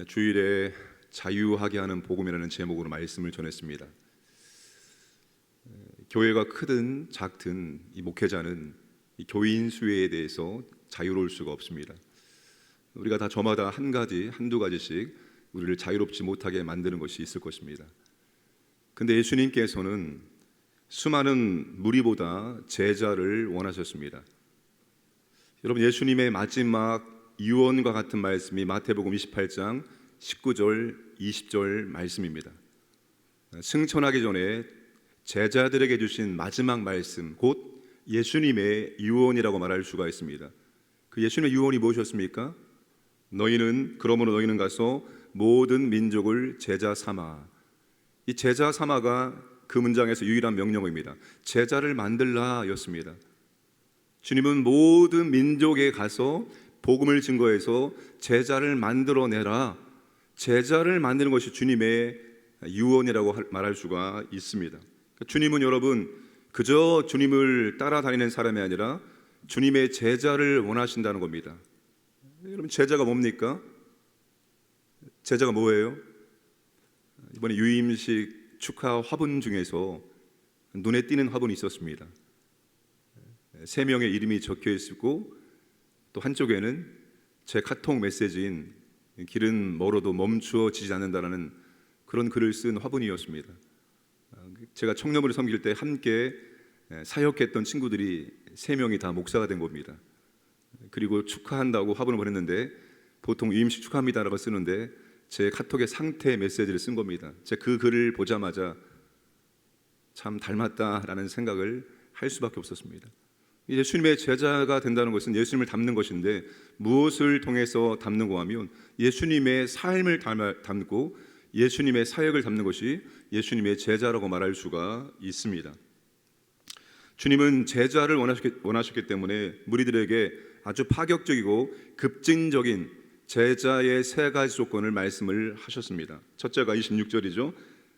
주일에 자유하게 하는 복음이라는 제목으로 말씀을 전했습니다. 교회가 크든 작든 이 목회자는 이 교인 수에 대해서 자유로울 수가 없습니다. 우리가 다 저마다 한두 가지씩 우리를 자유롭지 못하게 만드는 것이 있을 것입니다. 근데 예수님께서는 수많은 무리보다 제자를 원하셨습니다. 여러분, 예수님의 마지막 유언과 같은 말씀이 마태복음 28장 19절 20절 말씀입니다. 승천하기 전에 제자들에게 주신 마지막 말씀, 곧 예수님의 유언이라고 말할 수가 있습니다. 그 예수님의 유언이 무엇이었습니까? 그러므로 너희는 가서 모든 민족을 제자 삼아. 이 제자 삼아가 그 문장에서 유일한 명령어입니다. 제자를 만들라 였습니다. 주님은 모든 민족에 가서 복음을 증거해서 제자를 만들어내라. 제자를 만드는 것이 주님의 유언이라고 말할 수가 있습니다. 주님은 여러분 그저 주님을 따라다니는 사람이 아니라 주님의 제자를 원하신다는 겁니다. 여러분, 제자가 뭡니까? 제자가 뭐예요? 이번에 유임식 축하 화분 중에서 눈에 띄는 화분이 있었습니다. 3명의 이름이 적혀 있고 또 한쪽에는 제 카톡 메시지인 길은 멀어도 멈추어지지 않는다라는 그런 글을 쓴 화분이었습니다. 제가 청년부를 섬길 때 함께 사역했던 친구들이 3명이 다 목사가 된 겁니다. 그리고 축하한다고 화분을 보냈는데 보통 유임식 축하합니다라고 쓰는데 제 카톡에 상태 메시지를 쓴 겁니다. 제가 그 글을 보자마자 참 닮았다라는 생각을 할 수밖에 없었습니다. 예수님의 제자가 된다는 것은 예수님을 닮는 것인데 무엇을 통해서 닮는가 하면 예수님의 삶을 닮고 예수님의 사역을 닮는 것이 예수님의 제자라고 말할 수가 있습니다. 주님은 제자를 원하셨기 때문에 무리들에게 아주 파격적이고 급진적인 제자의 3가지 조건을 말씀을 하셨습니다. 첫째가 26절이죠.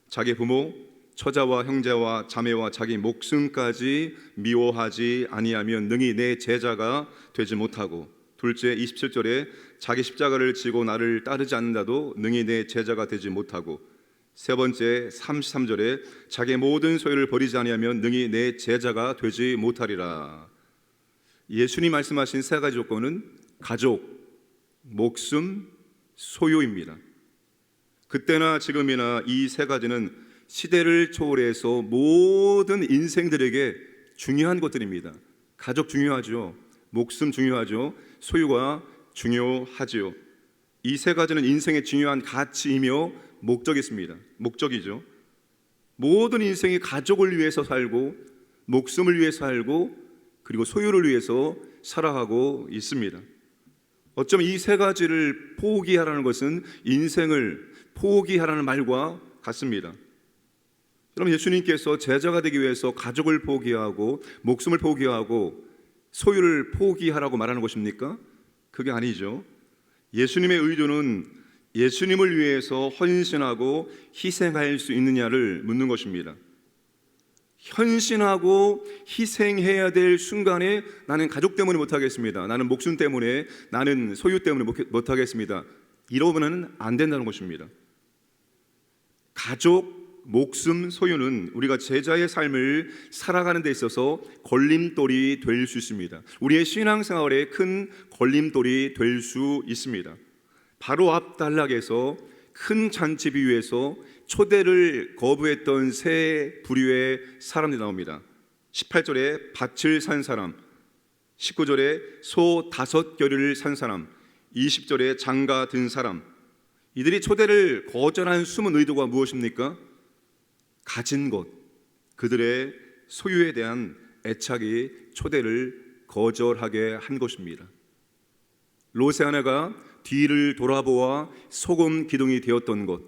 자기 부모, 처자와 형제와 자매와 자기 목숨까지 미워하지 아니하면 능히 내 제자가 되지 못하고, 둘째 27절에 자기 십자가를 지고 나를 따르지 않는다도 능히 내 제자가 되지 못하고, 세 번째 33절에 자기 모든 소유를 버리지 아니하면 능히 내 제자가 되지 못하리라. 예수님 말씀하신 3가지 조건은 가족, 목숨, 소유입니다. 그때나 지금이나 이 3가지는 시대를 초월해서 모든 인생들에게 중요한 것들입니다. 가족 중요하죠. 목숨 중요하죠. 소유가 중요하죠. 이 3가지는 인생의 중요한 가치이며 목적이죠. 모든 인생이 가족을 위해서 살고 목숨을 위해서 살고 그리고 소유를 위해서 살아가고 있습니다. 어쩌면 이 3가지를 포기하라는 것은 인생을 포기하라는 말과 같습니다. 그럼 예수님께서 제자가 되기 위해서 가족을 포기하고 목숨을 포기하고 소유를 포기하라고 말하는 것입니까? 그게 아니죠. 예수님의 의도는 예수님을 위해서 헌신하고 희생할 수 있느냐를 묻는 것입니다. 헌신하고 희생해야 될 순간에 나는 가족 때문에 못하겠습니다, 나는 목숨 때문에, 나는 소유 때문에 못하겠습니다, 이러면은 안 된다는 것입니다. 가족, 목숨, 소유는 우리가 제자의 삶을 살아가는 데 있어서 걸림돌이 될 수 있습니다. 우리의 신앙생활에 큰 걸림돌이 될 수 있습니다. 바로 앞 단락에서 큰 잔치 비유에서 초대를 거부했던 3 부류의 사람들이 나옵니다. 18절에 밭을 산 사람, 19절에 소 5겨리를 산 사람, 20절에 장가 든 사람. 이들이 초대를 거절한 숨은 의도가 무엇입니까? 가진 것, 그들의 소유에 대한 애착이 초대를 거절하게 한 것입니다. 롯의 아내가 뒤를 돌아보아 소금 기둥이 되었던 것,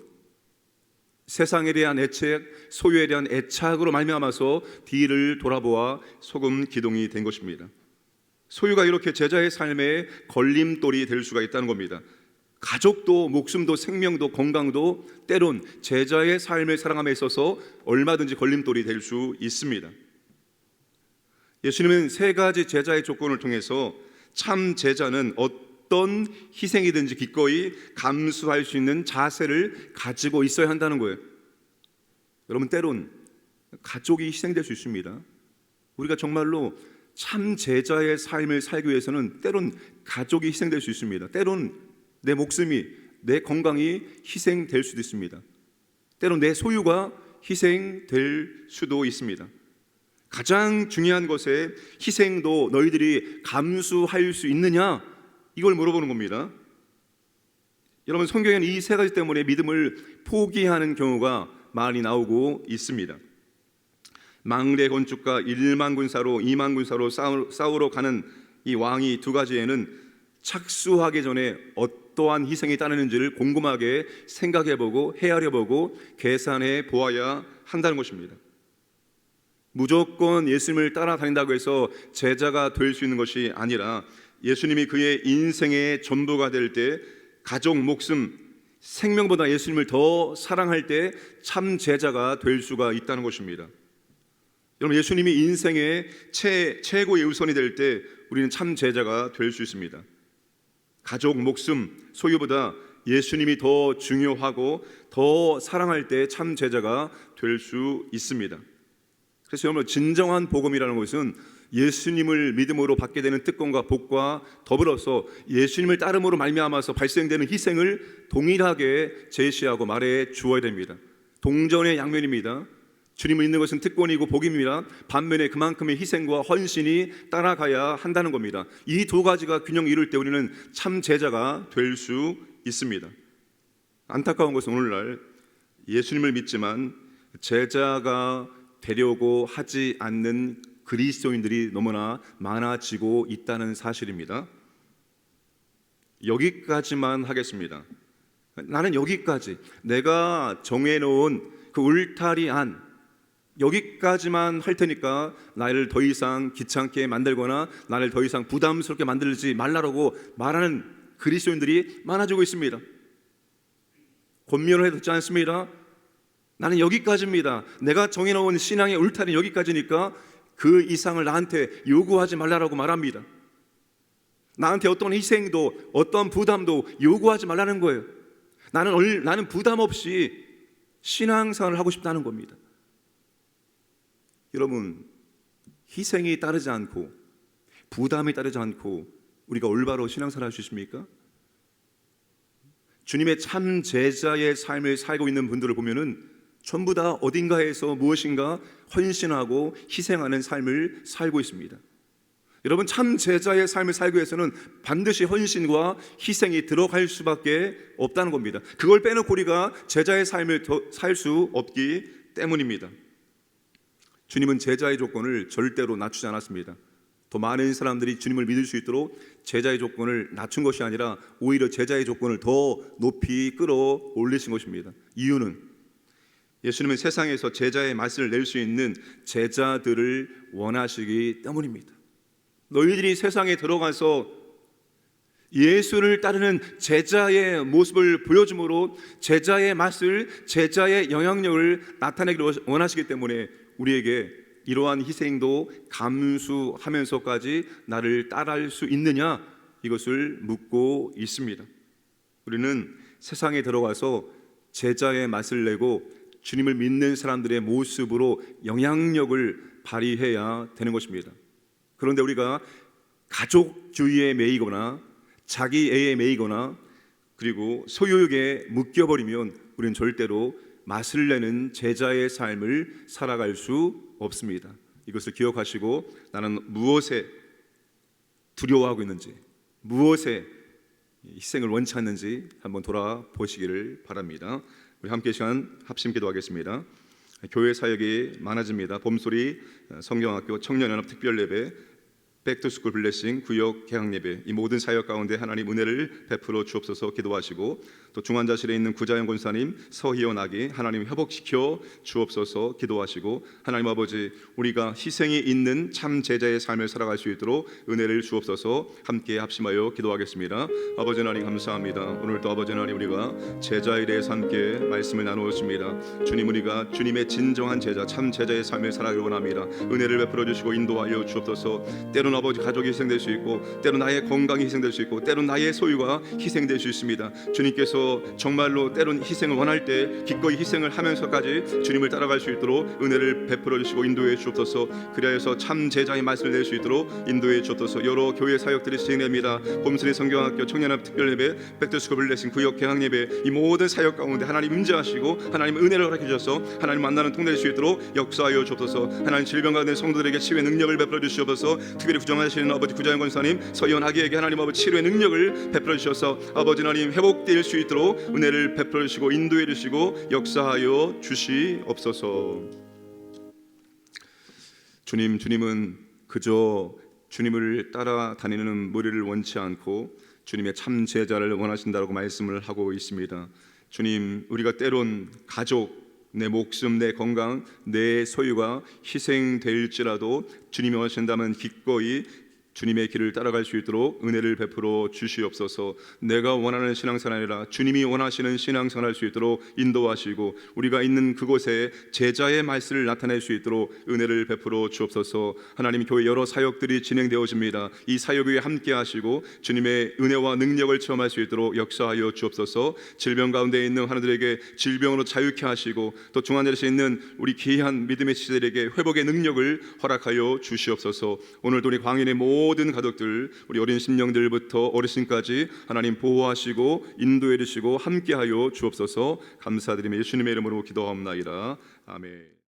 세상에 대한 애착, 소유에 대한 애착으로 말미암아서 뒤를 돌아보아 소금 기둥이 된 것입니다. 소유가 이렇게 제자의 삶에 걸림돌이 될 수가 있다는 겁니다. 가족도 목숨도 생명도 건강도 때론 제자의 삶을 살아감에 있어서 얼마든지 걸림돌이 될 수 있습니다. 예수님은 3가지 제자의 조건을 통해서 참 제자는 어떤 어떤 희생이든지 기꺼이 감수할 수 있는 자세를 가지고 있어야 한다는 거예요. 여러분, 때론 가족이 희생될 수 있습니다. 우리가 정말로 참 제자의 삶을 살기 위해서는 때론 가족이 희생될 수 있습니다. 때론 내 목숨이, 내 건강이 희생될 수도 있습니다. 때론 내 소유가 희생될 수도 있습니다. 가장 중요한 것에 희생도 너희들이 감수할 수 있느냐, 이걸 물어보는 겁니다. 여러분, 성경에는 이 세 가지 때문에 믿음을 포기하는 경우가 많이 나오고 있습니다. 망대 건축가 1만 군사로 2만 군사로 싸우러 가는 이 왕이 두 가지에는 착수하기 전에 어떠한 희생이 따르는지를 곰곰하게 생각해보고 헤아려보고 계산해 보아야 한다는 것입니다. 무조건 예수님을 따라다닌다고 해서 제자가 될 수 있는 것이 아니라 예수님이 그의 인생의 전부가 될 때 가족, 목숨, 생명보다 예수님을 더 사랑할 때 참 제자가 될 수가 있다는 것입니다. 여러분, 예수님이 인생의 최고의 우선이 될 때 우리는 참 제자가 될 수 있습니다. 가족, 목숨, 소유보다 예수님이 더 중요하고 더 사랑할 때 참 제자가 될 수 있습니다. 그래서 여러분, 진정한 복음이라는 것은 예수님을 믿음으로 받게 되는 특권과 복과 더불어서 예수님을 따름으로 말미암아서 발생되는 희생을 동일하게 제시하고 말해 주어야 됩니다. 동전의 양면입니다. 주님을 믿는 것은 특권이고 복입니다. 반면에 그만큼의 희생과 헌신이 따라가야 한다는 겁니다. 이 두 가지가 균형 이룰 때 우리는 참 제자가 될 수 있습니다. 안타까운 것은 오늘날 예수님을 믿지만 제자가 되려고 하지 않는 그리스도인들이 너무나 많아지고 있다는 사실입니다. 여기까지만 하겠습니다. 나는 여기까지, 내가 정해놓은 그 울타리 안, 여기까지만 할 테니까 나를 더 이상 귀찮게 만들거나 나를 더 이상 부담스럽게 만들지 말라고 말하는 그리스도인들이 많아지고 있습니다. 권면을 해도 않습니다. 나는 여기까지입니다. 내가 정해놓은 신앙의 울타리는 여기까지니까 그 이상을 나한테 요구하지 말라고 말합니다. 나한테 어떤 희생도 어떤 부담도 요구하지 말라는 거예요. 나는 부담 없이 신앙생활을 하고 싶다는 겁니다. 여러분, 희생이 따르지 않고 부담이 따르지 않고 우리가 올바로 신앙생활 할 수 있습니까? 주님의 참 제자의 삶을 살고 있는 분들을 보면은 전부 다 어딘가에서 무엇인가 헌신하고 희생하는 삶을 살고 있습니다. 여러분, 참 제자의 삶을 살기 위해서는 반드시 헌신과 희생이 들어갈 수밖에 없다는 겁니다. 그걸 빼놓고 우리가 제자의 삶을 살 수 없기 때문입니다. 주님은 제자의 조건을 절대로 낮추지 않았습니다. 더 많은 사람들이 주님을 믿을 수 있도록 제자의 조건을 낮춘 것이 아니라 오히려 제자의 조건을 더 높이 끌어올리신 것입니다. 이유는 예수님은 세상에서 제자의 맛을 낼 수 있는 제자들을 원하시기 때문입니다. 너희들이 세상에 들어가서 예수를 따르는 제자의 모습을 보여줌으로 제자의 맛을, 제자의 영향력을 나타내기를 원하시기 때문에 우리에게 이러한 희생도 감수하면서까지 나를 따라할 수 있느냐, 이것을 묻고 있습니다. 우리는 세상에 들어가서 제자의 맛을 내고 주님을 믿는 사람들의 모습으로 영향력을 발휘해야 되는 것입니다. 그런데 우리가 가족주의에 매이거나 자기애에 매이거나 그리고 소유욕에 묶여버리면 우리는 절대로 맛을 내는 제자의 삶을 살아갈 수 없습니다. 이것을 기억하시고 나는 무엇에 두려워하고 있는지, 무엇에 희생을 원치 않는지 한번 돌아보시기를 바랍니다. 우리 함께 시간 합심 기도하겠습니다. 교회 사역이 많아집니다. 봄소리 성경학교 청년연합 특별예배, 백투스쿨 블레싱, 구역 개학예배, 이 모든 사역 가운데 하나님 은혜를 베풀어 주옵소서 기도하시고, 또 중환자실에 있는 구자영 권사님, 서희원 아기 하나님 회복시켜 주옵소서 기도하시고, 하나님 아버지 우리가 희생이 있는 참 제자의 삶을 살아갈 수 있도록 은혜를 주옵소서 함께 합심하여 기도하겠습니다. 아버지 하나님 감사합니다. 오늘도 아버지 하나님 우리가 제자에 대해서 함께 말씀을 나누었습니다. 주님, 우리가 주님의 진정한 제자, 참 제자의 삶을 살아가길 원합니다. 은혜를 베풀어 주시고 인도하여 주옵소서. 때로는 때로는 아버지 가족이 희생될 수 있고, 때로 나의 건강이 희생될 수 있고, 때로 나의 소유가 희생될 수 있습니다. 주님께서 정말로 때론 희생을 원할 때 기꺼이 희생을 하면서까지 주님을 따라갈 수 있도록 은혜를 베풀어 주시고 인도해 주옵소서. 그리하여서 참 제자의 말씀을 낼 수 있도록 인도해 주옵소서. 여러 교회 사역들이 진행됩니다. 봄순회 성경학교, 청년합 특별예배, 백두스쿨 블레싱, 구역 개학예배, 이 모든 사역 가운데 하나님 임재하시고 하나님 은혜를 허락해 주셔서 하나님 만나는 통될 수 있도록 역사하여 주옵소서. 하나님 질병 가운데 성도들에게 치유의 능력을 베풀어 주시옵소서. 특별히 구정하시는 아버지 구자영 권사님, 서희원 아기에게 하나님 아버지 치료의 능력을 베풀어 주셔서 아버지 하나님 회복될 수 있도록 은혜를 베풀어 주시고 인도해 주시고 역사하여 주시옵소서. 주님은 그저 주님을 따라다니는 무리를 원치 않고 주님의 참 제자를 원하신다고 말씀을 하고 있습니다. 주님, 우리가 때론 가족, 내 목숨, 내 건강, 내 소유가 희생될지라도 주님이 원하신다면 기꺼이 주님의 길을 따라갈 수 있도록 은혜를 베풀어 주시옵소서. 내가 원하는 신앙생활 아니라 주님이 원하시는 신앙생활 할 수 있도록 인도하시고 우리가 있는 그곳에 제자의 말씀을 나타낼 수 있도록 은혜를 베풀어 주옵소서. 하나님, 교회 여러 사역들이 진행되어집니다. 이 사역 위에 함께 하시고 주님의 은혜와 능력을 체험할 수 있도록 역사하여 주옵소서. 질병 가운데 있는 하나들에게 질병으로 자유케 하시고 또 중환자실에 있는 우리 귀한 믿음의 지체들에게 회복의 능력을 허락하여 주시옵소서. 오늘도 우리 광인의 모든 가족들, 우리 어린 심령들부터 어르신까지 하나님 보호하시고 인도해 주시고 함께하여 주옵소서. 감사드리며 예수님의 이름으로 기도하옵나이다. 아멘.